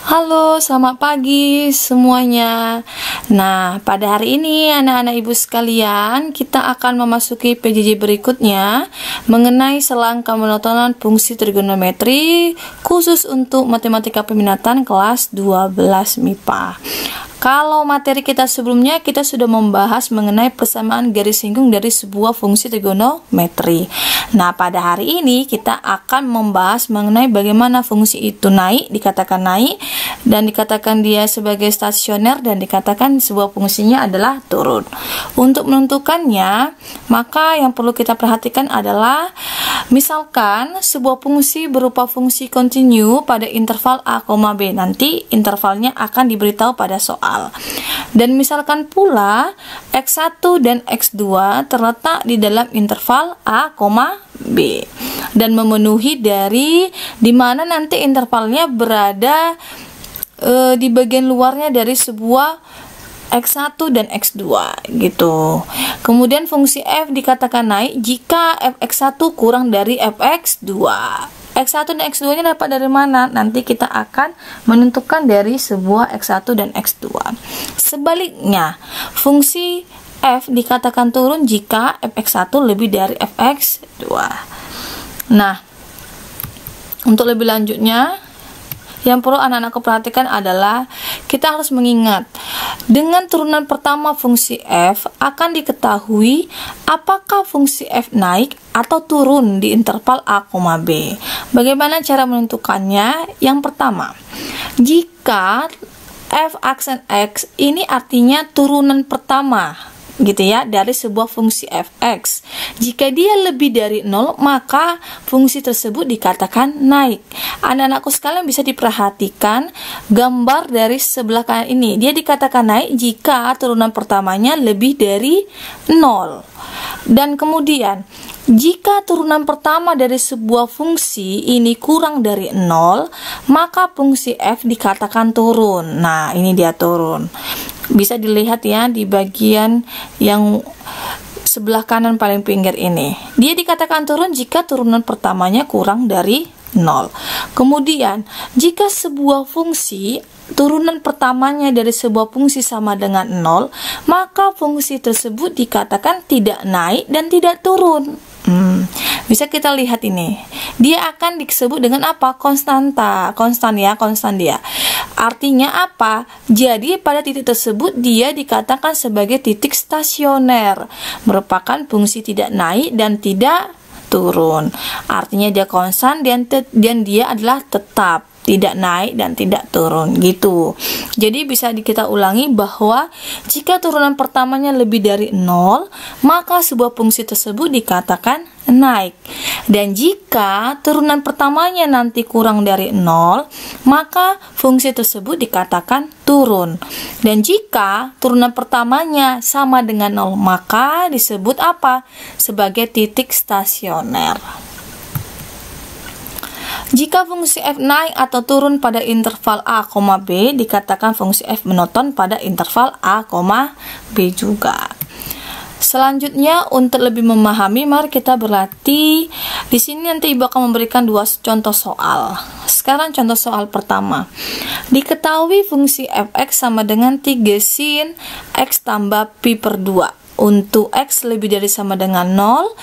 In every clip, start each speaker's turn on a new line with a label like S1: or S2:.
S1: Halo, selamat pagi semuanya. Nah, pada hari ini anak-anak ibu sekalian, kita akan memasuki PJJ berikutnya mengenai selangkah monotonan fungsi trigonometri khusus untuk matematika peminatan kelas 12 MIPA. Kalau materi kita sebelumnya, kita sudah membahas mengenai persamaan garis singgung dari sebuah fungsi trigonometri. Nah, pada hari ini kita akan membahas mengenai bagaimana fungsi itu naik, dikatakan naik, dan dikatakan dia sebagai stasioner, dan dikatakan sebuah fungsinya adalah turun. Untuk menentukannya, maka yang perlu kita perhatikan adalah misalkan sebuah fungsi berupa fungsi kontinu pada interval A, B. Nanti intervalnya akan diberitahu pada soal. Dan misalkan pula X1 dan X2 terletak di dalam interval A, B dan memenuhi dari dimana nanti intervalnya berada di bagian luarnya dari sebuah X1 dan X2 gitu. Kemudian fungsi f dikatakan naik jika fx1 kurang dari fx2. X1 dan X2 nya dapat dari mana? Nanti kita akan menentukan dari sebuah X1 dan X2. Sebaliknya, fungsi f dikatakan turun jika fx1 lebih dari fx2. Nah, untuk lebih lanjutnya, yang perlu anak-anakku perhatikan adalah kita harus mengingat dengan turunan pertama fungsi f akan diketahui apakah fungsi f naik atau turun di interval A, B. Bagaimana cara menentukannya? Yang pertama, jika f aksen x ini artinya turunan pertama gitu ya dari sebuah fungsi fx. Jika dia lebih dari 0, maka fungsi tersebut dikatakan naik. Anak-anakku sekalian bisa diperhatikan gambar dari sebelah kanan ini. Dia dikatakan naik jika turunan pertamanya lebih dari 0. Dan kemudian jika turunan pertama dari sebuah fungsi ini kurang dari 0, maka fungsi f dikatakan turun. Nah, ini dia turun. Bisa dilihat ya di bagian yang sebelah kanan paling pinggir ini. Dia dikatakan turun jika turunan pertamanya kurang dari 0. Kemudian, jika sebuah fungsi turunan pertamanya dari sebuah fungsi sama dengan 0, maka fungsi tersebut dikatakan tidak naik dan tidak turun. Bisa kita lihat ini. Dia akan disebut dengan apa? Konstanta. Konstan dia. Artinya apa? Jadi pada titik tersebut dia dikatakan sebagai titik stasioner, merupakan fungsi tidak naik dan tidak turun. Artinya dia konstan dan dia adalah tetap, tidak naik dan tidak turun gitu. Jadi bisa kita ulangi bahwa jika turunan pertamanya lebih dari 0, maka sebuah fungsi tersebut dikatakan naik. Dan jika turunan pertamanya nanti kurang dari 0, maka fungsi tersebut dikatakan turun. Dan jika turunan pertamanya sama dengan 0, maka disebut apa? Sebagai titik stasioner. Jika fungsi f naik atau turun pada interval A, B, dikatakan fungsi f monoton pada interval A, B juga. Selanjutnya, untuk lebih memahami, mari kita berlatih. Di sini nanti ibu akan memberikan dua contoh soal. Sekarang contoh soal pertama. Diketahui fungsi fx sama dengan 3 sin x tambah pi per 2. Untuk x lebih dari sama dengan 0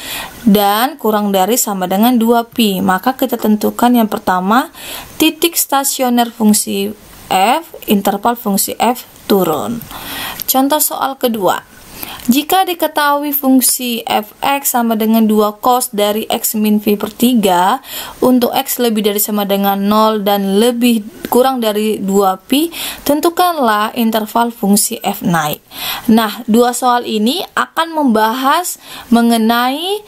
S1: dan kurang dari sama dengan 2pi, maka kita tentukan yang pertama titik stasioner fungsi f, interval fungsi f turun. Contoh soal kedua, jika diketahui fungsi fx sama dengan 2 cos dari x min v per 3 untuk x lebih dari sama dengan 0 dan lebih kurang dari 2pi, tentukanlah interval fungsi f naik. Nah, dua soal ini akan membahas mengenai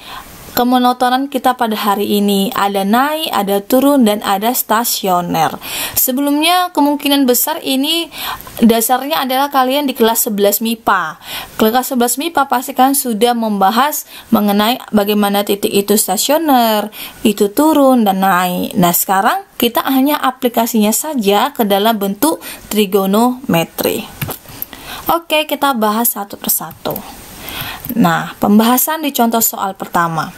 S1: kemonotonan kita pada hari ini. Ada naik, ada turun, dan ada stasioner. Sebelumnya kemungkinan besar ini dasarnya adalah kalian di kelas 11 MIPA. Kelas 11 MIPA pasti kalian sudah membahas mengenai bagaimana titik itu stasioner, itu turun dan naik. Nah, sekarang kita hanya aplikasinya saja ke dalam bentuk trigonometri. Oke, kita bahas satu persatu. Nah, pembahasan di contoh soal pertama.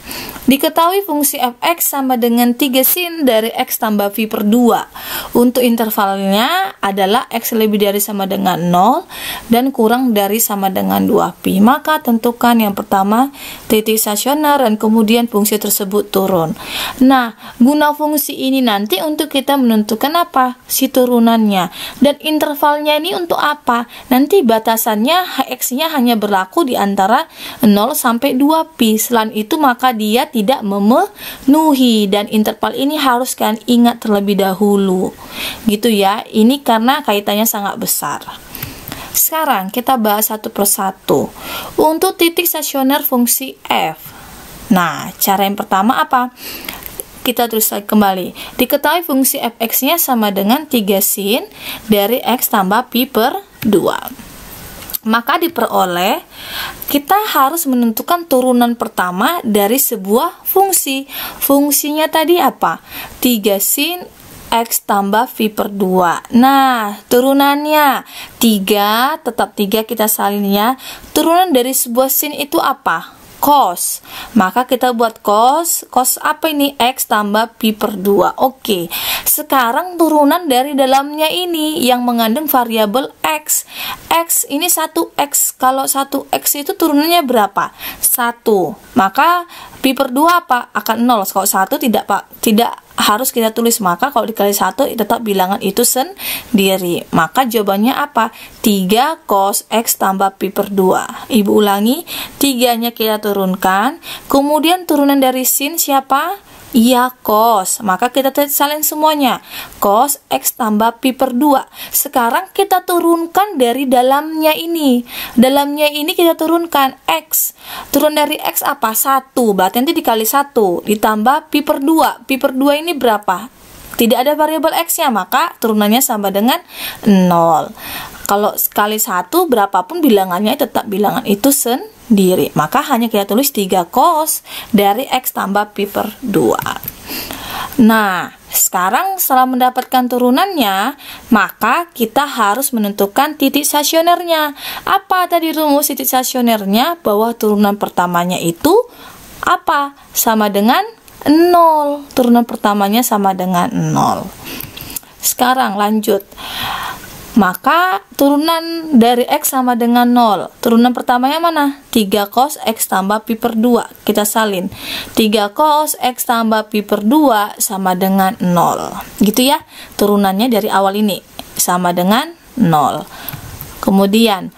S1: Diketahui fungsi f(x) sama dengan 3 sin dari x tambah pi per 2. Untuk intervalnya adalah x lebih dari sama dengan 0 dan kurang dari sama dengan 2pi. Maka tentukan yang pertama titik stasioner dan kemudian fungsi tersebut turun. Nah, guna fungsi ini nanti untuk kita menentukan apa? Si turunannya. Dan intervalnya ini untuk apa? Nanti batasannya x-nya hanya berlaku di antara 0 sampai 2pi. Selain itu maka dia tidak memenuhi, dan interval ini harus kalian ingat terlebih dahulu. Gitu ya. Ini karena kaitannya sangat besar. Sekarang kita bahas satu persatu. Untuk titik stasioner fungsi f. Nah, cara yang pertama apa? Kita tulis lagi kembali. Diketahui fungsi f(x)-nya sama dengan 3 sin dari x tambah pi per 2. Maka diperoleh, kita harus menentukan turunan pertama dari sebuah fungsi. Fungsinya tadi apa? 3 sin x tambah pi per 2. Nah, turunannya 3, tetap 3 kita salin ya. Turunan dari sebuah sin itu apa? Cos. Maka kita buat cos. Cos apa ini? X tambah pi per 2. Oke. Sekarang turunan dari dalamnya ini yang mengandung variabel x. X ini 1x. Kalau 1x itu turunannya berapa? 1. Maka pi per 2 apa? Akan 0. Kalau 1 tidak harus kita tulis, maka kalau dikali 1 tetap bilangan itu sendiri. Maka jawabannya apa? 3 cos x tambah pi per 2. Ibu ulangi, 3-nya kita turunkan, kemudian turunan dari sin siapa? Iya, cos. Maka kita salin semuanya. Cos x tambah pi per 2. Sekarang kita turunkan dari dalamnya ini. Dalamnya ini kita turunkan x. Turun dari x apa? 1. Berarti nanti dikali 1 ditambah pi per 2. Pi per 2 ini berapa? Tidak ada variabel x-nya, maka turunannya sama dengan 0. Kalau sekali 1 berapapun bilangannya tetap bilangan itu sendiri. Maka hanya kita tulis 3 cos dari x tambah pi per 2. Nah, sekarang setelah mendapatkan turunannya, maka kita harus menentukan titik stasionernya. Apa tadi rumus titik stasionernya? Bahwa turunan pertamanya itu apa? Sama dengan 0. Turunan pertamanya sama dengan 0. Sekarang lanjut. Maka turunan dari x sama dengan 0. Turunan pertamanya mana? 3 cos x tambah pi per 2. Kita salin. 3 cos x tambah pi per 2 sama dengan 0. Gitu ya. Turunannya dari awal ini sama dengan 0. Kemudian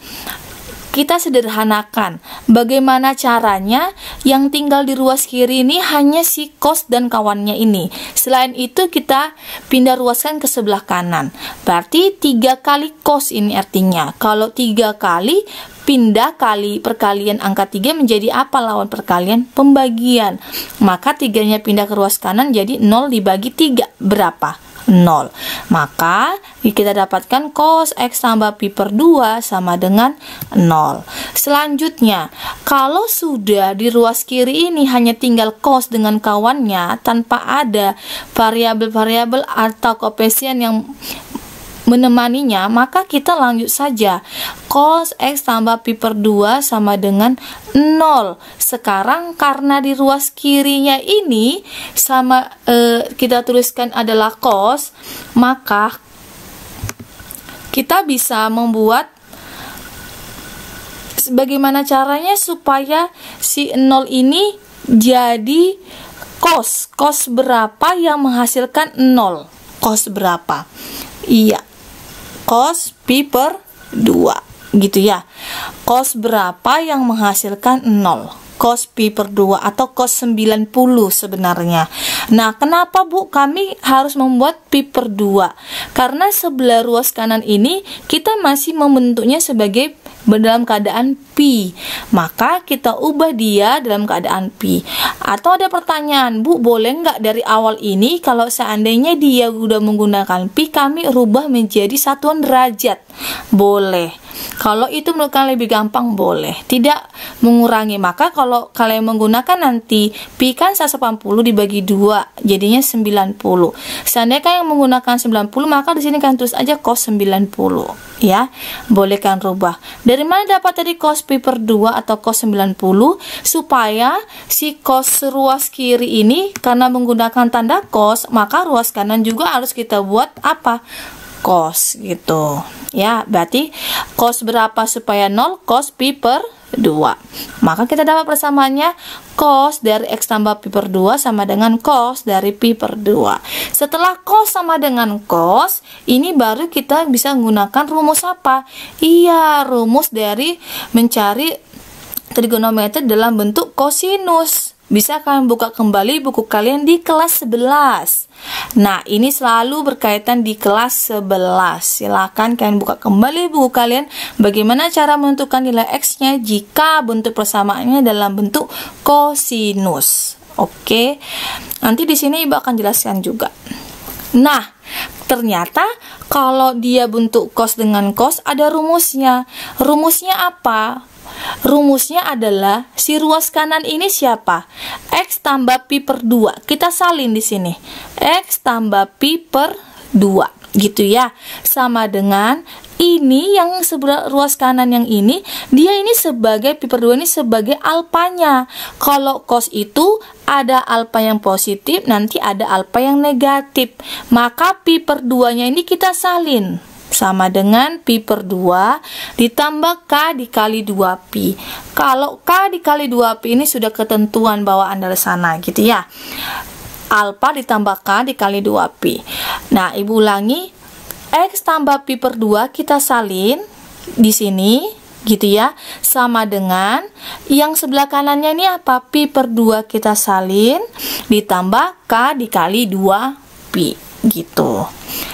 S1: kita sederhanakan. Bagaimana caranya? Yang tinggal di ruas kiri ini hanya si cos dan kawannya ini. Selain itu kita pindah ruaskan ke sebelah kanan. Berarti 3 kali cos ini artinya. Kalau 3 kali pindah kali perkalian angka 3 menjadi apa lawan perkalian? Pembagian. Maka 3-nya pindah ke ruas kanan jadi 0 dibagi 3. Berapa? 0. Maka kita dapatkan cos x tambah pi per 2 sama dengan 0. Selanjutnya, kalau sudah di ruas kiri ini hanya tinggal cos dengan kawannya tanpa ada variabel-variabel atau koefisien yang menemaninya, maka kita lanjut saja. Cos x tambah pi per 2 sama dengan 0. Sekarang karena di ruas kirinya ini sama kita tuliskan adalah cos, maka kita bisa membuat bagaimana caranya supaya si 0 ini jadi cos. Cos berapa yang menghasilkan 0? Cos berapa? Iya, cos pi per 2, gitu ya. Cos berapa yang menghasilkan 0? Cos pi per 2 atau cos 90 sebenarnya. Nah, kenapa Bu kami harus membuat pi per 2? Karena sebelah ruas kanan ini kita masih membentuknya sebagai dalam keadaan pi. Maka kita ubah dia dalam keadaan pi. Atau ada pertanyaan, Bu, boleh nggak dari awal ini kalau seandainya dia udah menggunakan pi, kami rubah menjadi satuan derajat? Boleh. Kalau itu menurut kalian lebih gampang, boleh. Tidak mengurangi. Maka kalau kalian menggunakan nanti pi kan 180 dibagi 2, jadinya 90. Seandainya kalian menggunakan 90, maka di sini kalian tulis aja cos 90, ya. Boleh kan rubah. Dari mana dapat tadi cos pi per 2 atau cos 90? Supaya si cos ruas kiri ini karena menggunakan tanda cos, maka ruas kanan juga harus kita buat apa? Cos gitu. Ya, berarti cos berapa supaya 0? Cos pi per 2. Maka kita dapat persamaannya cos dari x tambah pi per 2 sama dengan cos dari pi per 2. Setelah cos sama dengan cos, ini baru kita bisa menggunakan rumus apa? Iya, rumus dari mencari trigonometri dalam bentuk kosinus. Bisa kalian buka kembali buku kalian di kelas 11. Nah, ini selalu berkaitan di kelas 11. Silakan kalian buka kembali buku kalian bagaimana cara menentukan nilai x-nya jika bentuk persamaannya dalam bentuk kosinus. Oke. Nanti di sini Ibu akan jelaskan juga. Nah, ternyata kalau dia bentuk cos dengan cos ada rumusnya. Rumusnya apa? Rumusnya adalah si ruas kanan ini siapa? X tambah pi per 2. Kita salin di sini. X tambah pi per 2. Gitu ya. Sama dengan ini yang sebelah ruas kanan yang ini, dia ini sebagai pi per 2 ini sebagai alpanya. Kalau cos itu ada alfa yang positif, nanti ada alfa yang negatif. Maka pi per 2-nya ini kita salin. Sama dengan pi per 2 ditambah K dikali 2pi. Kalau K dikali 2pi ini sudah ketentuan bawaan dari sana gitu ya. Alfa ditambah K dikali 2pi. Nah, Ibu ulangi. X tambah pi per 2 kita salin di sini gitu ya. Sama dengan yang sebelah kanannya ini apa? Pi per 2 kita salin ditambah K dikali 2pi gitu.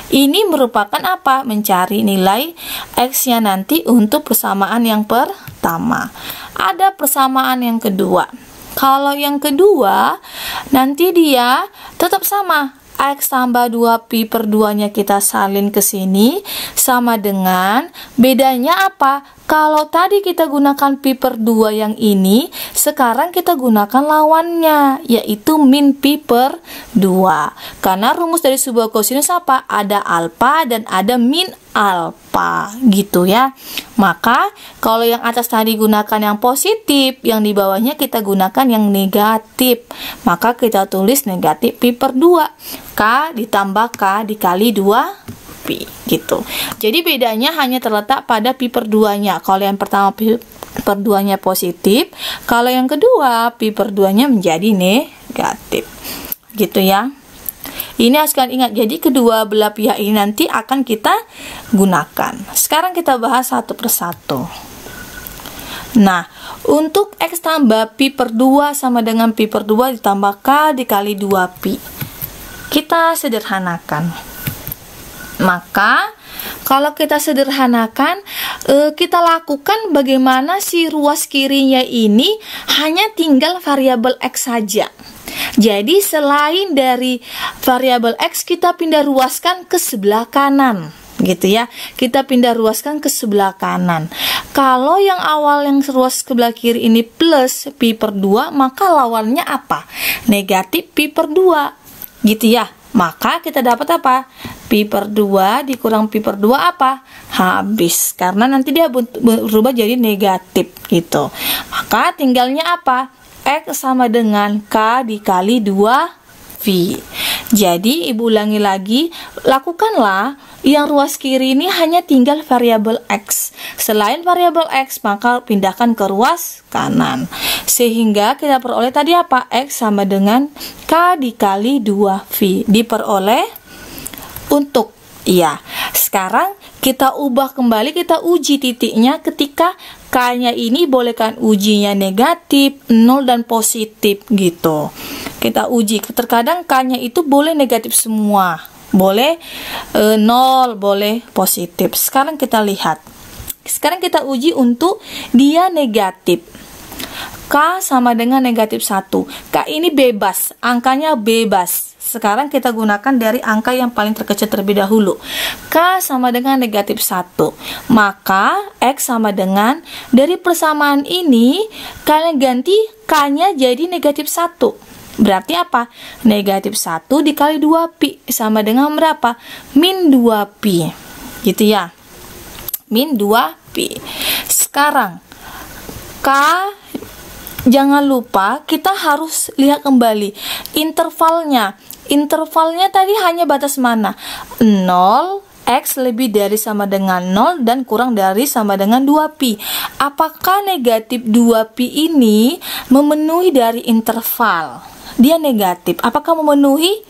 S1: Ini merupakan apa? Mencari nilai x-nya nanti untuk persamaan yang pertama. Ada persamaan yang kedua. Kalau yang kedua, nanti dia tetap sama. X tambah 2pi per 2-nya kita salin ke sini. Sama dengan, bedanya apa? Kalau tadi kita gunakan pi per 2 yang ini, sekarang kita gunakan lawannya, yaitu min pi per 2. Karena rumus dari sebuah kosinus apa? Ada alfa dan ada min alfa, gitu ya. Maka, kalau yang atas tadi gunakan yang positif, yang di bawahnya kita gunakan yang negatif. Maka kita tulis negatif pi per 2. K ditambah K dikali 2 pi gitu. Jadi bedanya hanya terletak pada pi per 2-nya. Kalau yang pertama pi per 2-nya positif, kalau yang kedua pi per 2-nya menjadi negatif. Gitu ya. Ini harus kalian ingat. Jadi kedua belah pihak ini nanti akan kita gunakan. Sekarang kita bahas satu persatu. Nah, untuk x tambah pi per 2 sama dengan pi per 2 ditambah K dikali 2pi. Kita sederhanakan. Maka kalau kita sederhanakan, kita lakukan bagaimana si ruas kirinya ini hanya tinggal variabel x saja. Jadi selain dari variabel x, kita pindah ruaskan ke sebelah kanan, gitu ya. Kita pindah ruaskan ke sebelah kanan. Kalau yang awal yang ruas sebelah kiri ini plus pi per 2, maka lawannya apa? Negatif pi per 2, gitu ya. Maka kita dapat apa? Pi per 2 dikurang pi per 2 apa? Habis. Karena nanti dia berubah jadi negatif gitu. Maka tinggalnya apa? X sama dengan K dikali 2pi. Jadi Ibu ulangi lagi, lakukanlah yang ruas kiri ini hanya tinggal variabel X. Selain variabel X, maka pindahkan ke ruas kanan. Sehingga kita peroleh tadi apa? X sama dengan K dikali 2pi. Diperoleh untuk, iya. Sekarang kita ubah kembali, kita uji titiknya ketika K-nya ini bolehkan ujinya negatif, 0 dan positif gitu. Kita uji, terkadang K-nya itu boleh negatif semua. Boleh 0, boleh positif. Sekarang kita lihat. Sekarang kita uji untuk dia negatif. K sama dengan negatif 1. K ini bebas, angkanya bebas. sekarang kita gunakan dari angka yang paling terkecil terlebih dahulu. K sama dengan negatif 1. Maka X sama dengan, dari persamaan ini kalian ganti K-nya jadi negatif 1. Berarti apa? Negatif 1 dikali 2pi sama dengan berapa? Min 2pi. Gitu ya. Min 2pi. Sekarang K, jangan lupa kita harus lihat kembali intervalnya. Intervalnya tadi hanya batas mana? 0, X lebih dari sama dengan 0 dan kurang dari sama dengan 2pi. Apakah negatif 2pi ini memenuhi dari interval? Dia negatif. Apakah memenuhi?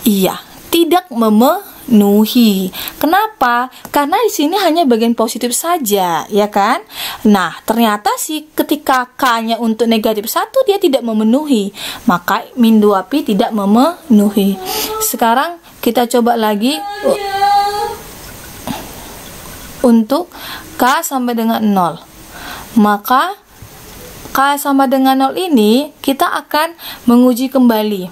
S1: Iya, tidak memenuhi. Kenapa? Karena di sini hanya bagian positif saja, ya kan? Nah, ternyata sih ketika K-nya untuk negatif 1 dia tidak memenuhi. Maka min 2pi tidak memenuhi. Sekarang kita coba lagi untuk K sama dengan 0. Maka K sama dengan 0 ini kita akan menguji kembali.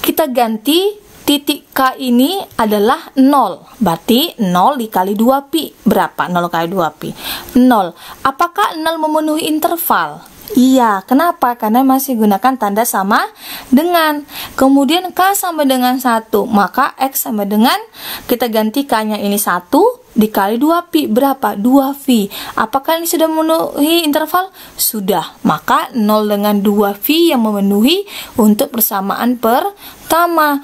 S1: Kita ganti titik K ini adalah 0. Berarti 0 dikali 2pi. Berapa 0 kali 2pi? 0. Apakah 0 memenuhi interval? Iya, kenapa? Karena masih gunakan tanda sama dengan. Kemudian K sama dengan 1, maka X sama dengan, kita ganti K-nya ini 1 dikali 2pi, berapa? 2v. Apakah ini sudah memenuhi interval? Sudah. Maka 0 dengan 2v yang memenuhi untuk persamaan pertama.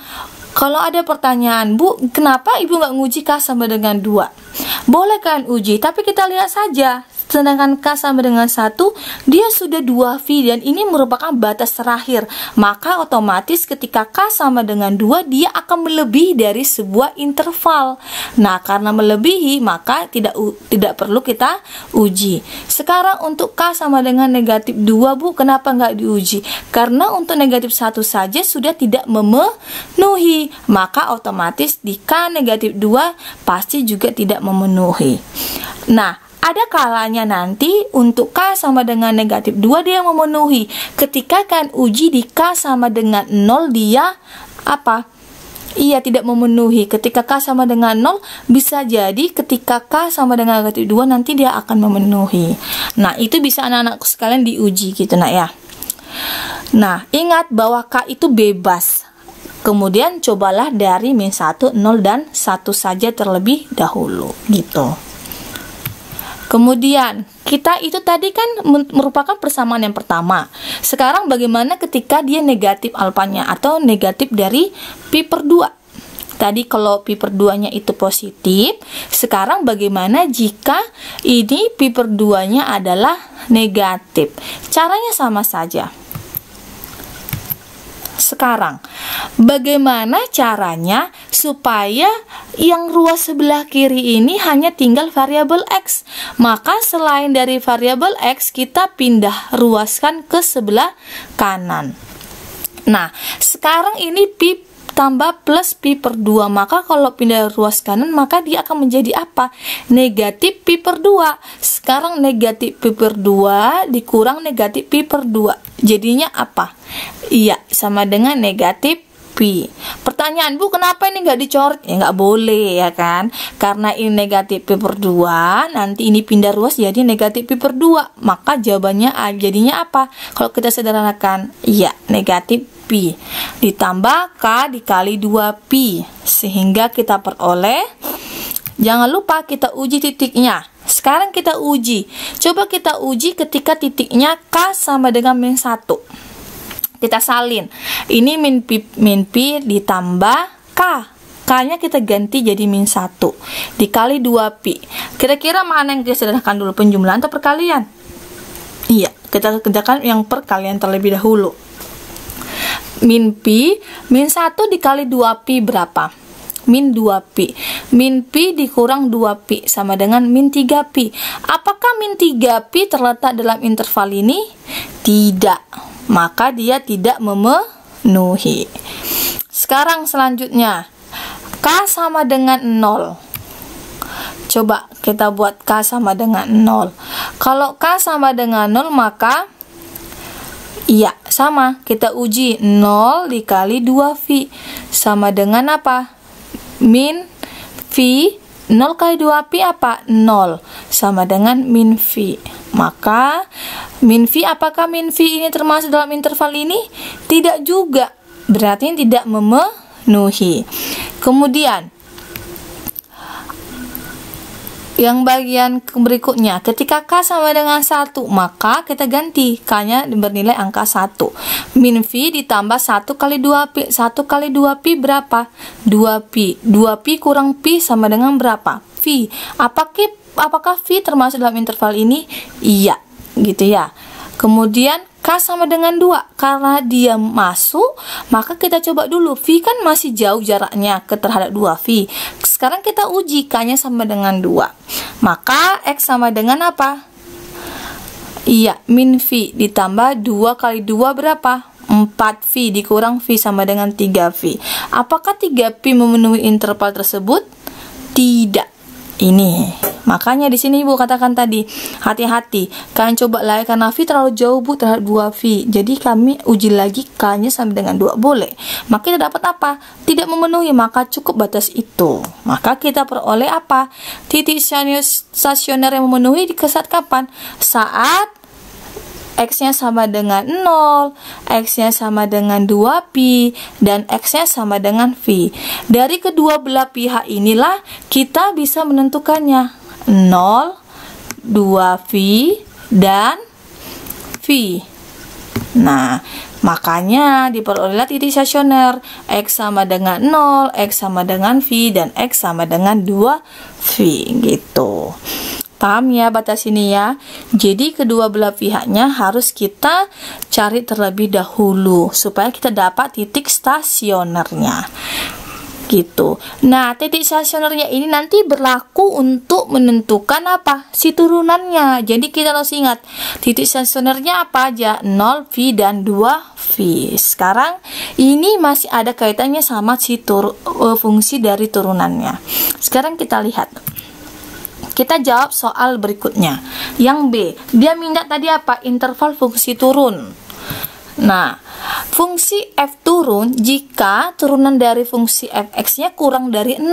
S1: Kalau ada pertanyaan, Bu, kenapa Ibu nggak nguji K sama dengan 2? Boleh kan uji, tapi kita lihat saja. Sedangkan K sama dengan 1, dia sudah 2v dan ini merupakan batas terakhir. Maka otomatis ketika K sama dengan 2, dia akan melebihi dari sebuah interval. Nah, karena melebihi, maka tidak perlu kita uji. Sekarang untuk K sama dengan negatif 2, Bu, kenapa nggak diuji? Karena untuk negatif 1 saja sudah tidak memenuhi. Maka otomatis di K negatif 2 pasti juga tidak memenuhi. Nah, ada kalanya nanti untuk K sama dengan negatif 2 dia memenuhi. Ketika kan uji di K sama dengan 0 dia apa? Iya, tidak memenuhi. Ketika K sama dengan 0 bisa jadi ketika K sama dengan negatif 2 nanti dia akan memenuhi. Nah, itu bisa anak-anakku sekalian diuji gitu nak ya. Nah, ingat bahwa K itu bebas. Kemudian cobalah dari min 1, 0 dan 1 saja terlebih dahulu gitu. Kemudian kita itu tadi kan merupakan persamaan yang pertama. Sekarang bagaimana ketika dia negatif alfanya atau negatif dari pi per 2? Tadi kalau pi per 2 nya itu positif. Sekarang bagaimana jika ini pi per 2 nya adalah negatif? Caranya sama saja. Sekarang, bagaimana caranya supaya yang ruas sebelah kiri ini hanya tinggal variabel X? Maka selain dari variabel X, kita pindah ruaskan ke sebelah kanan. Nah, sekarang ini pi tambah plus pi per 2. Maka kalau pindah ruas kanan, maka dia akan menjadi apa? Negatif pi per 2. Sekarang negatif pi per 2 dikurang negatif pi per 2. Jadinya apa? Iya, sama dengan negatif pi. Pertanyaan, Bu, kenapa ini nggak dicoret? Ya nggak boleh ya kan? Karena ini negatif pi per 2, nanti ini pindah ruas jadi negatif pi per 2. Maka jawabannya jadinya apa? Kalau kita sederhanakan, iya, negatif pi ditambah K dikali 2pi, sehingga kita peroleh, jangan lupa kita uji titiknya. Sekarang kita uji, coba kita uji ketika titiknya K sama dengan min 1. Kita salin, ini min pi ditambah K, K-nya kita ganti jadi min 1 dikali 2pi. Kira-kira mana yang kita sederhanakan dulu, penjumlahan atau perkalian? Iya, kita kerjakan yang perkalian terlebih dahulu. Min pi, min 1 dikali 2pi berapa? Min 2pi. Min pi dikurang 2pi sama dengan min 3pi. Apakah min 3pi terletak dalam interval ini? Tidak. Maka dia tidak memenuhi. Sekarang selanjutnya, K sama dengan 0. Coba kita buat K sama dengan 0. Kalau K sama dengan 0, maka iya, Sama, kita uji 0 dikali 2V sama dengan apa? Min V. 0 kali 2V apa? 0 sama dengan min V. Maka min V, apakah min V ini termasuk dalam interval ini? Tidak juga, berarti tidak memenuhi. Kemudian yang bagian berikutnya, ketika K sama dengan 1, maka kita ganti K-nya bernilai angka 1. Min V ditambah 1 kali 2P. 1 kali 2P berapa? 2P. 2P kurang P sama dengan berapa? V. Apakah V termasuk dalam interval ini? Iya, gitu ya. Kemudian K sama dengan 2. Karena dia masuk, maka kita coba dulu. V kan masih jauh jaraknya terhadap 2V. Sekarang kita uji K-nya sama dengan 2. Maka X sama dengan apa? Iya, min V ditambah 2 kali 2 berapa? 4V dikurang V sama dengan 3V. Apakah 3V memenuhi interval tersebut? Tidak. Ini makanya di sini Ibu katakan tadi, hati-hati, kalian coba lagi karena V terlalu jauh Bu terhadap 2V. Jadi kami uji lagi K-nya sama dengan 2 boleh. Maka kita dapat apa? Tidak memenuhi, maka cukup batas itu. Maka kita peroleh apa? Titik stasioner yang memenuhi di saat kapan? Saat X-nya sama dengan 0, X-nya sama dengan 2Pi, dan X-nya sama dengan V. Dari kedua belah pihak inilah kita bisa menentukannya 0, 2V, dan V. Nah, makanya diperolehlah titik stasioner X sama dengan 0, X sama dengan V, dan X sama dengan 2V gitu. Paham ya batas ini ya? Jadi kedua belah pihaknya harus kita cari terlebih dahulu supaya kita dapat titik stasionernya gitu. Nah, titik stasionernya ini nanti berlaku untuk menentukan apa? Si turunannya. Jadi kita harus ingat titik stasionernya apa aja? 0, V, dan 2V. Sekarang ini masih ada kaitannya sama si fungsi dari turunannya. Sekarang kita lihat. Kita jawab soal berikutnya. Yang B, dia minta tadi apa? Interval fungsi turun. Nah, fungsi f turun jika turunan dari fungsi fx-nya kurang dari 0.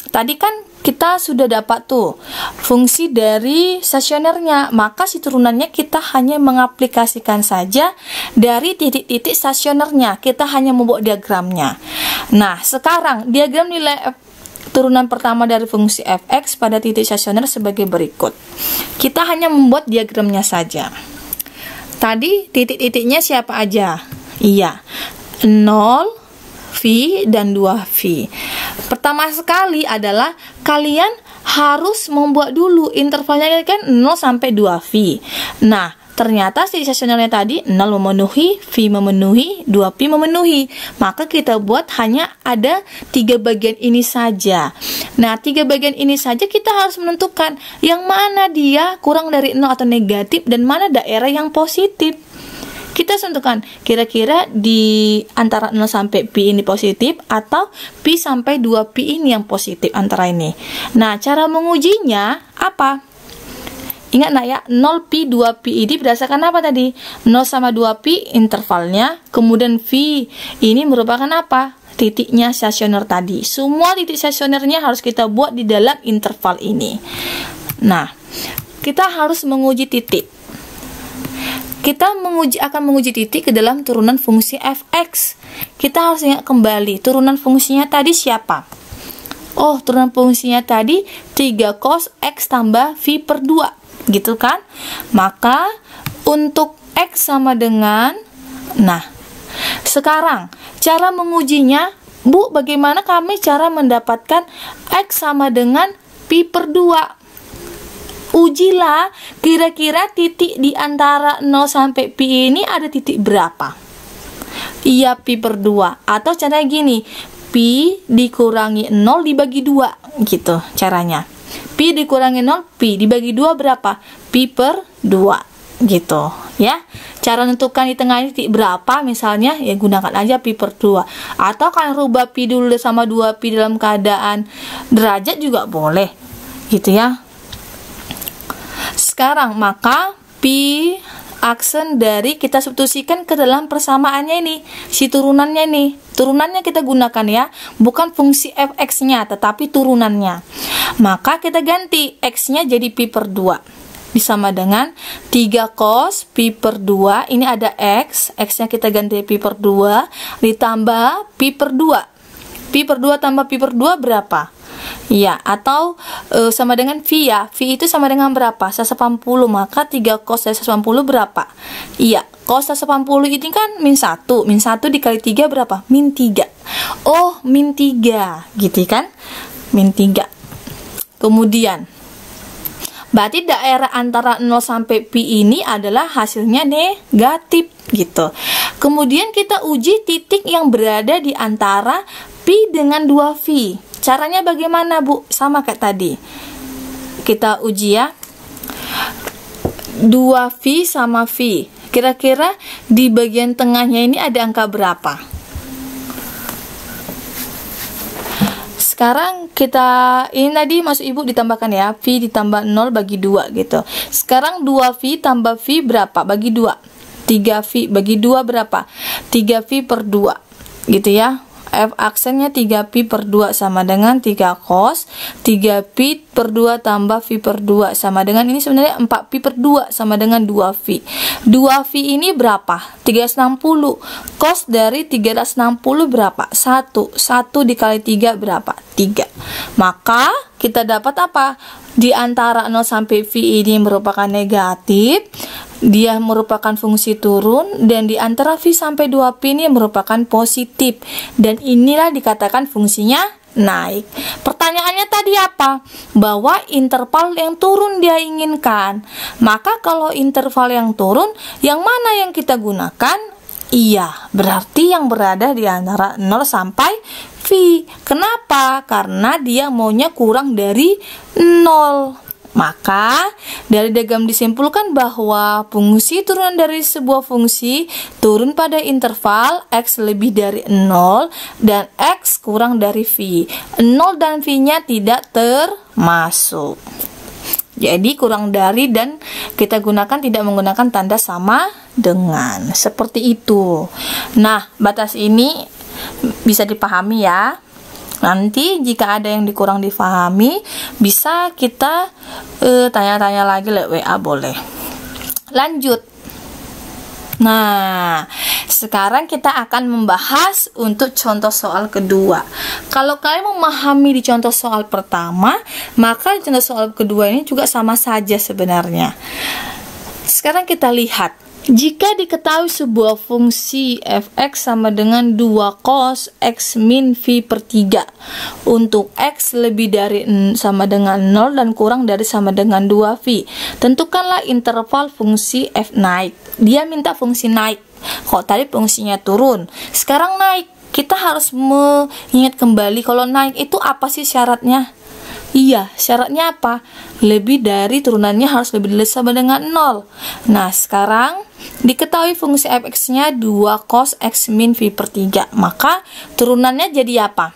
S1: Tadi kan kita sudah dapat tuh fungsi dari stasionernya, maka si turunannya kita hanya mengaplikasikan saja dari titik-titik stasionernya. Kita hanya membuat diagramnya. Nah, sekarang diagram nilai turunan pertama dari fungsi fx pada titik stasioner sebagai berikut. Kita hanya membuat diagramnya saja. Tadi titik-titiknya siapa aja? Iya, 0, V, dan 2V. Pertama sekali adalah kalian harus membuat dulu intervalnya kan 0 sampai 2V. Nah, ternyata titik stasionernya tadi 0 memenuhi, V memenuhi, 2P memenuhi. Maka kita buat hanya ada 3 bagian ini saja. Nah, 3 bagian ini saja kita harus menentukan yang mana dia kurang dari 0 atau negatif dan mana daerah yang positif. Kita tentukan kira-kira di antara 0 sampai P ini positif atau P sampai 2P ini yang positif antara ini. Nah, cara mengujinya apa? Ingat nak ya, 0P, 2P ini berdasarkan apa tadi? 0 sama 2P intervalnya, kemudian V ini merupakan apa? Titiknya stasioner tadi. Semua titik stasionernya harus kita buat di dalam interval ini. Nah, kita harus menguji titik. Kita akan menguji titik ke dalam turunan fungsi fx. Kita harus ingat kembali, turunan fungsinya tadi siapa? Oh, turunan fungsinya tadi 3 cos X tambah V per 2. Gitu kan? Maka untuk X sama dengan, nah sekarang cara mengujinya, Bu, bagaimana kami cara mendapatkan X sama dengan Pi per 2? Ujilah kira-kira titik di antara 0 sampai Pi ini ada titik berapa? Iya, Pi per 2. Atau caranya gini, Pi dikurangi 0 dibagi 2 gitu caranya. Pi dikurangi 0, Pi dibagi 2 berapa? Pi per 2 gitu ya. Cara menentukan di tengah titik berapa misalnya, ya gunakan aja Pi per 2. Atau kalian rubah Pi dulu sama 2Pi dalam keadaan derajat juga boleh gitu ya. Sekarang maka Pi aksen dari kita substitusikan ke dalam persamaannya ini, si turunannya nih. Turunannya kita gunakan ya, bukan fungsi fx-nya, tetapi turunannya. Maka kita ganti x-nya jadi pi per 2. Disama dengan 3 cos pi per 2. Ini ada x, x-nya kita ganti pi per 2, ditambah pi per 2. Pi per 2 tambah pi per 2 berapa? Ya, atau sama dengan V ya. V itu sama dengan berapa? 180. Maka 3 cos dari 180 berapa? Iya, cos 180 ini kan min 1. Min 1 dikali 3 berapa? Min 3. Oh, min 3. Gitu kan? Min 3. Kemudian berarti daerah antara 0 sampai pi ini adalah hasilnya negatif gitu. Kemudian kita uji titik yang berada di antara pi dengan 2V. Caranya bagaimana, Bu? Sama kayak tadi. Kita uji ya. 2V sama V. Kira-kira di bagian tengahnya ini ada angka berapa? Sekarang kita, ini tadi maksud Ibu ditambahkan ya, V ditambah 0 bagi 2 gitu. Sekarang 2V tambah V berapa? Bagi 2. 3V bagi 2 berapa? 3V per 2 gitu ya. F aksennya 3pi per 2 sama dengan 3 cos. 3pi per 2 tambah V per 2 sama dengan, ini sebenarnya 4pi per 2 sama dengan 2V. 2V ini berapa? 360. Cos dari 360 berapa? 1. 1 dikali 3 berapa? 3. Maka kita dapat apa? Di antara 0 sampai V ini merupakan negatif, dia merupakan fungsi turun, dan di antara V sampai 2pi ini merupakan positif, dan inilah dikatakan fungsinya naik. Pertanyaannya tadi apa? Bahwa interval yang turun dia inginkan. Maka kalau interval yang turun, yang mana yang kita gunakan? Iya, berarti yang berada di antara 0 sampai V. Kenapa? Karena dia maunya kurang dari 0. Maka dari diagram disimpulkan bahwa fungsi turunan dari sebuah fungsi turun pada interval x lebih dari 0 dan x kurang dari V. 0 dan V-nya tidak termasuk. Jadi kurang dari dan kita gunakan tidak menggunakan tanda sama dengan. Seperti itu. Nah, batas ini bisa dipahami ya. Nanti jika ada yang kurang difahami, bisa kita tanya-tanya lagi lewat WA boleh. Lanjut. Nah, sekarang kita akan membahas untuk contoh soal kedua. Kalau kalian memahami di contoh soal pertama, maka di contoh soal kedua ini juga sama saja sebenarnya. Sekarang kita lihat. Jika diketahui sebuah fungsi fx sama dengan 2 cos x min V per 3 untuk x lebih dari sama dengan 0 dan kurang dari sama dengan 2V, tentukanlah interval fungsi f naik. Dia minta fungsi naik. Kok tadi fungsinya turun, sekarang naik. Kita harus mengingat kembali kalau naik itu apa sih syaratnya? Iya, syaratnya apa? Lebih dari turunannya harus lebih dari sama dengan 0. Nah, sekarang diketahui fungsi fx-nya 2 cos x min V per 3. Maka turunannya jadi apa?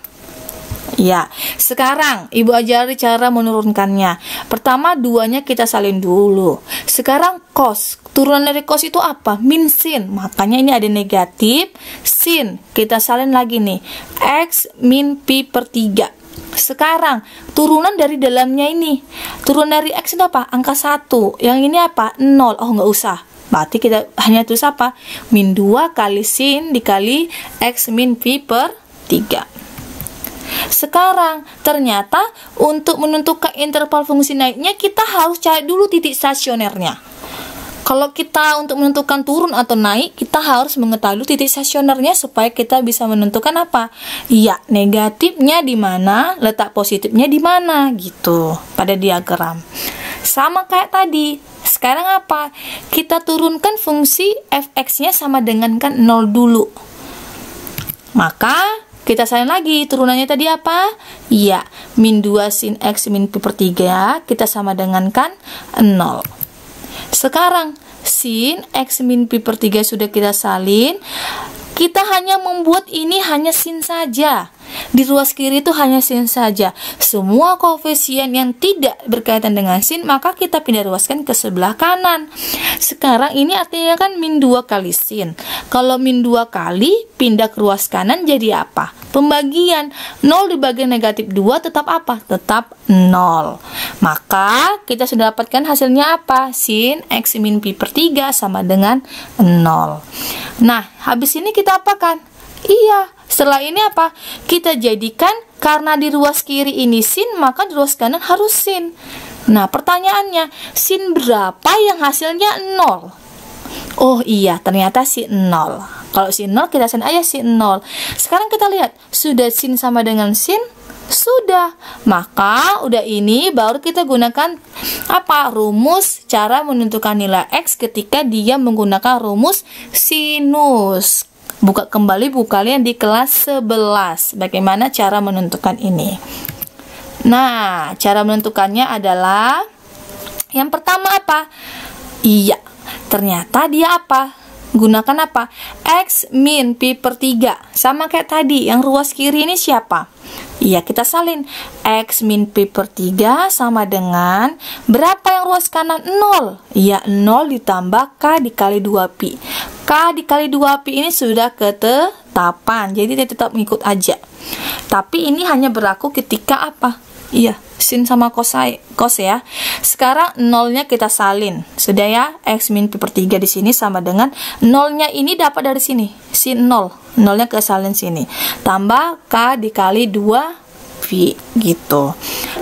S1: Ya, sekarang Ibu ajari cara menurunkannya. Pertama, 2-nya kita salin dulu. Sekarang cos. Turunan dari cos itu apa? Min sin. Makanya ini ada negatif. Sin. Kita salin lagi nih. X min Pi per 3. Sekarang turunan dari dalamnya ini, turunan dari x itu apa? Angka 1. Yang ini apa? 0. Oh, nggak usah. Berarti kita hanya tulis apa? Min 2 kali sin dikali x min Pi per 3. Sekarang ternyata untuk menentukan interval fungsi naiknya kita harus cari dulu titik stasionernya. Kalau kita untuk menentukan turun atau naik, kita harus mengetahui titik stasionernya supaya kita bisa menentukan apa? Iya, negatifnya di mana, letak positifnya di mana gitu pada diagram. Sama kayak tadi. Sekarang apa? Kita turunkan fungsi fx-nya sama dengan kan 0 dulu. Maka kita salin lagi, turunannya tadi apa? Iya, min 2 sin x min Pi per 3, kita sama dengan kan 0. Sekarang sin x min Pi per 3 sudah kita salin. Kita hanya membuat ini hanya sin saja. Di ruas kiri itu hanya sin saja. Semua koefisien yang tidak berkaitan dengan sin, maka kita pindah ruaskan ke sebelah kanan. Sekarang ini artinya kan min 2 kali sin. Kalau min 2 kali, pindah ke ruas kanan jadi apa? Pembagian. 0 dibagi negatif 2 tetap apa? Tetap 0. Maka kita sudah dapatkan hasilnya apa? Sin X min pi per 3 sama dengan 0. Nah, habis ini kita apakan? Iya, setelah ini apa? Kita jadikan, karena di ruas kiri ini sin, maka di ruas kanan harus sin. Nah, pertanyaannya, sin berapa yang hasilnya 0? Oh iya, ternyata sin 0. Kalau sin 0, kita sin aja sin 0. Sekarang kita lihat, sudah sin sama dengan sin? Sudah. Maka udah ini baru kita gunakan apa? Rumus cara menentukan nilai X ketika dia menggunakan rumus sinus. Buka kembali buku kalian di kelas 11. Bagaimana cara menentukan ini? Nah, cara menentukannya adalah yang pertama apa? Iya, ternyata dia apa? Gunakan apa? X min pi per 3. Sama kayak tadi, yang ruas kiri ini siapa? Iya, kita salin. X min pi per 3 sama dengan berapa yang ruas kanan? 0. Iya, 0 ditambah K dikali 2pi. K dikali 2pi ini sudah ketetapan, jadi dia tetap mengikut aja. Tapi ini hanya berlaku ketika apa? Iya, sin sama cos ya. Sekarang 0-nya kita salin. Sudah ya, X min pi per 3 di sini sama dengan 0-nya ini dapat dari sini, sin 0. 0-nya ke salin sini. Tambah K dikali 2pi gitu.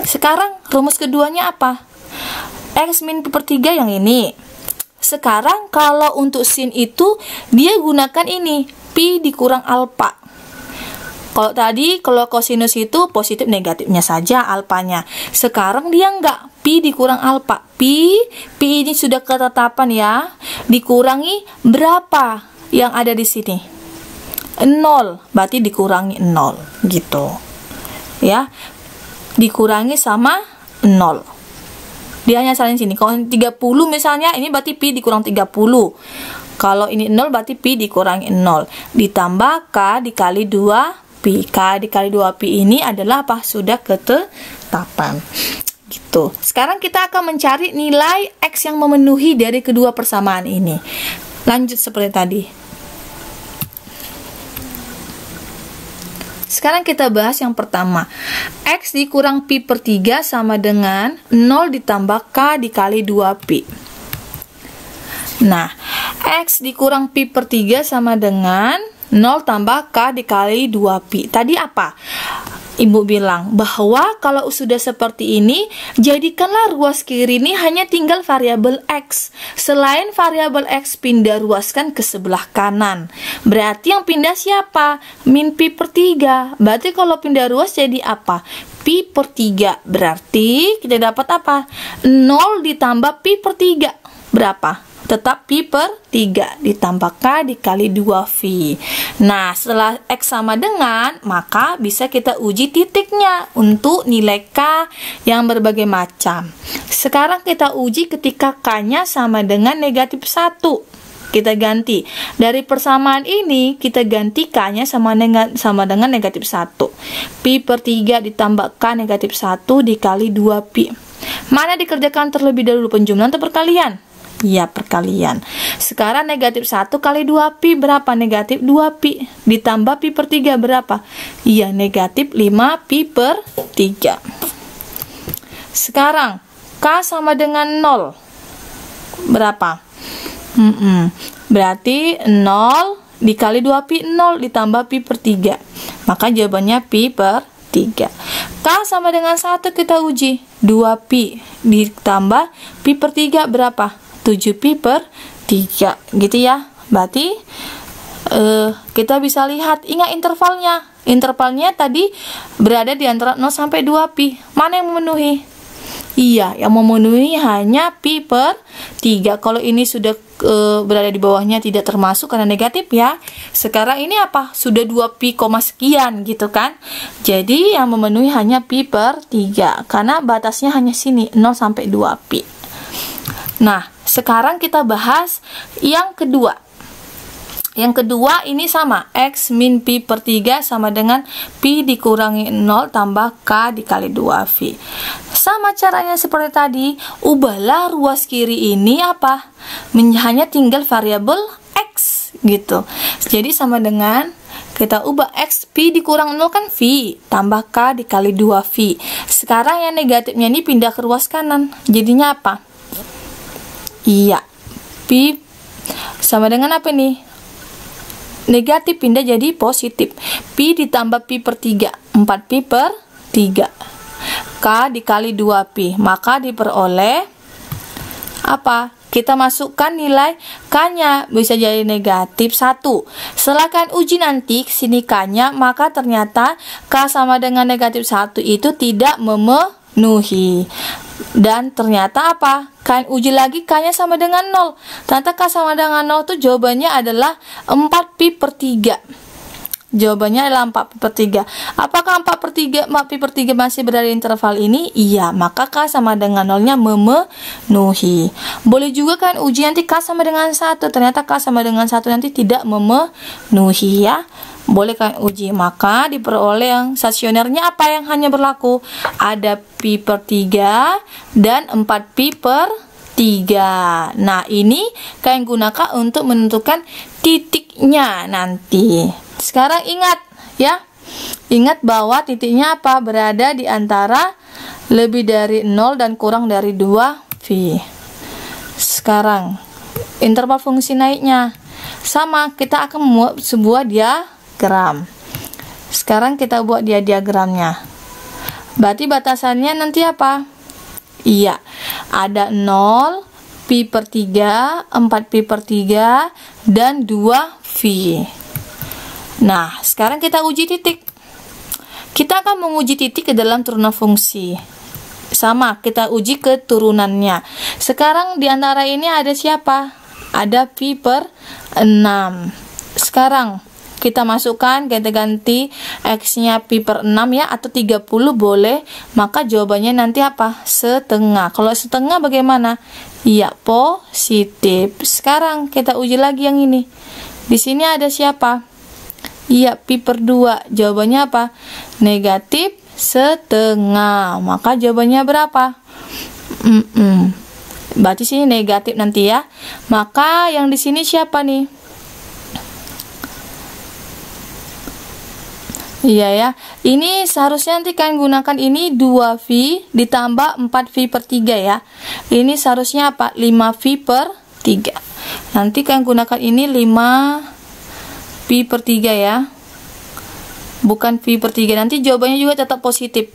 S1: Sekarang rumus keduanya apa? X min pi per 3 yang ini. Sekarang kalau untuk sin itu dia gunakan ini, pi dikurang alfa. Kalau tadi, kalau kosinus itu positif negatifnya saja alfanya. Sekarang dia enggak, pi dikurang alfa. Pi ini sudah ketetapan ya. Dikurangi berapa yang ada di sini? 0, berarti dikurangi 0 gitu. Ya. Dikurangi sama 0. Dia hanya salin sini. Kalau 30 misalnya, ini berarti pi dikurang 30. Kalau ini 0 berarti pi dikurangi 0. Ditambah K dikali 2pi. K dikali 2pi ini adalah apa? Sudah ketetapan. Gitu. Sekarang kita akan mencari nilai X yang memenuhi dari kedua persamaan ini. Lanjut seperti tadi. Sekarang kita bahas yang pertama. X dikurang pi per 3 sama dengan 0 ditambah K dikali 2pi. Nah, X dikurang pi per 3 sama dengan 0 tambah K dikali 2pi. Tadi apa? Ibu bilang bahwa kalau sudah seperti ini, jadikanlah ruas kiri ini hanya tinggal variabel X. Selain variabel X pindah ruaskan ke sebelah kanan. Berarti yang pindah siapa? Min pi per 3. Berarti kalau pindah ruas jadi apa? Pi per 3. Berarti kita dapat apa? 0 ditambah pi per 3. Berapa? Tetap pi per 3 ditambah K dikali 2pi. Nah, setelah X sama dengan, maka bisa kita uji titiknya untuk nilai K yang berbagai macam. Sekarang kita uji ketika K-nya sama dengan negatif 1. Kita ganti. Dari persamaan ini, kita ganti K-nya sama dengan negatif 1. Pi per 3 ditambah K negatif 1 dikali 2pi. Mana dikerjakan terlebih dahulu, penjumlahan atau perkalian? Ya, perkalian. Sekarang negatif 1 kali 2pi berapa? Negatif 2pi. Ditambah pi per 3 berapa? Iya, negatif 5pi per 3. Sekarang, K sama dengan 0. Berapa? Berarti 0 dikali 2pi 0 ditambah pi per 3. Maka jawabannya pi per 3. K sama dengan 1 kita uji. 2pi ditambah pi per 3 berapa? 7pi per 3 gitu ya. Berarti kita bisa lihat, ingat intervalnya. Intervalnya tadi berada di antara 0 sampai 2pi. Mana yang memenuhi? Iya, yang memenuhi hanya pi per 3. Kalau ini sudah berada di bawahnya tidak termasuk karena negatif ya. Sekarang ini apa? Sudah 2pi, sekian gitu kan. Jadi yang memenuhi hanya pi per 3 karena batasnya hanya sini 0 sampai 2pi. Nah, sekarang kita bahas yang kedua. Yang kedua ini sama, X min Pi per 3 sama dengan Pi dikurangi 0 tambah K dikali 2V. Sama caranya seperti tadi, ubahlah ruas kiri ini apa? Hanya tinggal variabel X gitu. Jadi sama dengan kita ubah X, Pi dikurang 0 kan V, tambah K dikali 2V. Sekarang yang negatifnya ini pindah ke ruas kanan. Jadinya apa? Iya, Pi sama dengan apa nih? Negatif pindah jadi positif. Pi ditambah Pi per 3, 4Pi per 3. K dikali 2Pi. Maka diperoleh apa? Kita masukkan nilai K-nya. Bisa jadi negatif 1. Setelah kalian uji nanti sini K-nya, maka ternyata K sama dengan negatif 1 itu tidak memenuhi. Dan ternyata apa? Kalian uji lagi K-nya sama dengan 0. Ternyata K sama dengan 0 itu jawabannya adalah 4Pi per 3. Jawabannya adalah 4Pi per 3. Apakah 4Pi per 3 masih berada di interval ini? Iya, maka K sama dengan 0-nya memenuhi. Boleh juga kalian uji nanti K sama dengan 1. Ternyata K sama dengan 1 nanti tidak memenuhi ya. Boleh kalian uji, maka diperoleh yang stasionernya apa yang hanya berlaku? Ada Pi per 3 dan 4Pi per 3. Nah, ini kalian gunakan untuk menentukan titiknya nanti. Sekarang ingat ya. Ingat bahwa titiknya apa? Berada di antara lebih dari 0 dan kurang dari 2V. Sekarang interval fungsi naiknya sama, kita akan membuat sebuah diagram. Sekarang kita buat diagramnya. Berarti batasannya nanti apa? Iya, ada 0, Pi per 3, 4Pi per 3, dan 2V. Nah, sekarang kita uji titik. Kita akan menguji titik ke dalam turunan fungsi. Sama, kita uji keturunannya. Sekarang di antara ini ada siapa? Ada Pi per 6. Sekarang kita masukkan, kita ganti X-nya Pi per 6 ya, atau 30 boleh. Maka jawabannya nanti apa? Setengah. Kalau setengah bagaimana? Iya, positif. Sekarang kita uji lagi yang ini. Di sini ada siapa? Iya, Pi per 2. Jawabannya apa? Negatif setengah. Maka jawabannya berapa? Berarti sini negatif nanti ya. Maka yang di sini siapa nih? Iya ya. Ini seharusnya nanti kalian gunakan ini 2V ditambah 4V per 3 ya. Ini seharusnya apa? 5V per 3. Nanti kalian gunakan ini 5Pi per 3 ya, bukan Pi per 3. Nanti jawabannya juga tetap positif.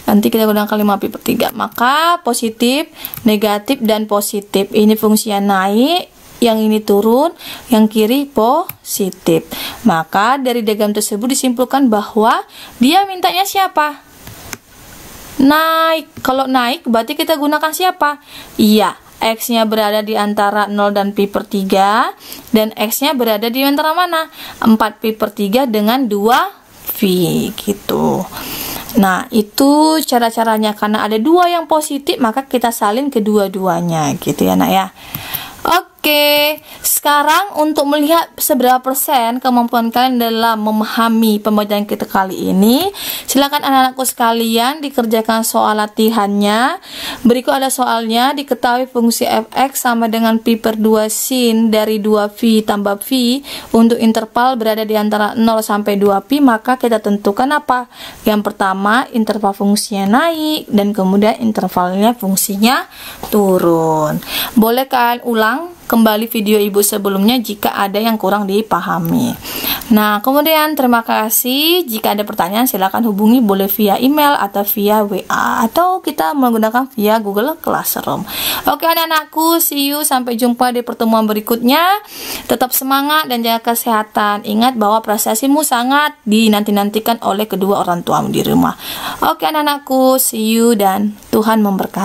S1: Nanti kita gunakan 5Pi per 3. Maka positif, negatif, dan positif. Ini fungsinya naik, yang ini turun, yang kiri positif. Maka dari diagram tersebut disimpulkan bahwa dia mintanya siapa? Naik. Kalau naik berarti kita gunakan siapa? Iya, X-nya berada di antara 0 dan Pi per 3, dan X-nya berada di antara mana? 4Pi per 3 dengan 2V gitu. Nah, itu cara-caranya. Karena ada dua yang positif, maka kita salin kedua-duanya gitu ya nak ya. Oke, sekarang untuk melihat seberapa persen kemampuan kalian dalam memahami pembelajaran kita kali ini, silakan anak-anakku sekalian dikerjakan soal latihannya. Berikut ada soalnya. Diketahui fungsi fx sama dengan Pi per 2 sin dari 2V tambah V untuk interval berada di antara 0 sampai 2Pi, maka kita tentukan apa? Yang pertama, interval fungsinya naik, dan kemudian intervalnya fungsinya turun. Boleh kalian ulang kembali video ibu sebelumnya jika ada yang kurang dipahami. Nah, kemudian terima kasih. Jika ada pertanyaan silakan hubungi, boleh via email atau via WA, atau kita menggunakan via Google Classroom. Oke anak-anakku, see you, sampai jumpa di pertemuan berikutnya. Tetap semangat dan jaga kesehatan. Ingat bahwa prestasimu sangat dinanti-nantikan oleh kedua orang tuamu di rumah. Oke anak-anakku, see you dan Tuhan memberkati.